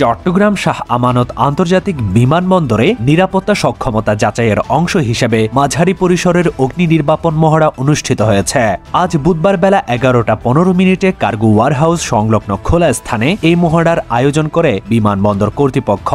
চট্টগ্রাম শাহ আমানত আন্তর্জাতিক বিমানবন্দরে নিরাপত্তা সক্ষমতা যাচাইয়ের অংশ হিসেবে মাঝারি পরিসরের অগ্নি নির্বাপন মহড়া অনুষ্ঠিত হয়েছে। আজ বুধবার বেলা 11:15 কার্গো ওয়ারহাউস সংলগ্ন খোলা স্থানে এই মহড়ার আয়োজন করে বিমানবন্দর কর্তৃপক্ষ।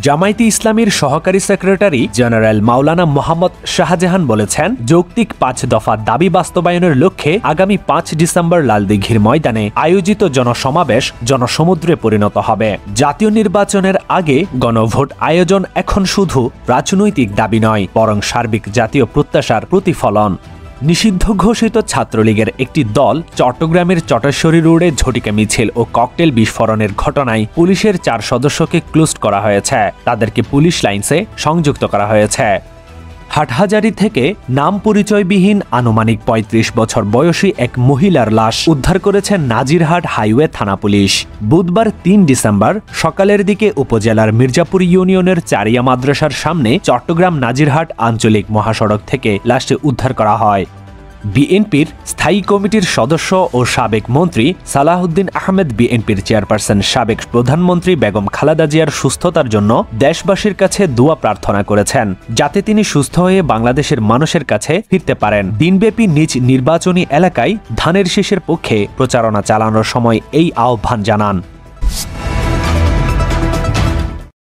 জামায়াতে ইসলামীর সহকারী সেক্রেটারি জেনারেল মাওলানা মোহাম্মদ শাহজাহান বলেছেন, যৌক্তিক 5 দফা দাবি বাস্তবায়নের লক্ষ্যে আগামী 5 ডিসেম্বর লালদিঘির ময়দানে আয়োজিত জনসমাবেশ জনসমুদ্রে পরিণত হবে। জাতীয় নির্বাচনের আগে গণভোট আয়োজন এখন শুধু রাজনৈতিক দাবি নয়, বরং সার্বিক জাতীয় প্রত্যাশার প্রতিফলন। নিষিদ্ধ ঘোষিত ছাত্রলীগের একটি দল চট্টগ্রামের চটেশ্বরী রোডে ঝটিকা মিছিল ও ককটেল বিস্ফোরণের ঘটনায় পুলিশের 4 সদস্যকে ক্লোজ করা হয়েছে। তাদেরকে পুলিশ লাইন্সে সংযুক্ত করা হয়েছে। হাটহাজারী থেকে নাম পরিচয়বিহীন আনুমানিক 35 বছর বয়সী এক মহিলার লাশ উদ্ধার করেছে নাজিরহাট হাইওয়ে থানা পুলিশ। বুধবার 3 ডিসেম্বর সকালের দিকে উপজেলার মির্জাপুর ইউনিয়নের চারিয়া মাদ্রাসার সামনে চট্টগ্রাম নাজিরহাট আঞ্চলিক মহাসড়ক থেকে লাশটি উদ্ধার করা হয়। বিএনপির স্থায়ী কমিটির সদস্য ও সাবেক মন্ত্রী সালাহউদ্দিন আহমেদ বিএনপির চেয়ারপারসন সাবেক প্রধানমন্ত্রী বেগম খালেদা জিয়ার সুস্থতার জন্য দেশবাসীর কাছে দোয়া প্রার্থনা করেছেন, যাতে তিনি সুস্থ হয়ে বাংলাদেশের মানুষের কাছে ফিরতে পারেন। দিনব্যাপী নিজ নির্বাচনী এলাকায় ধানের শীষের পক্ষে প্রচারণা চালানোর সময় এই আহ্বান জানান।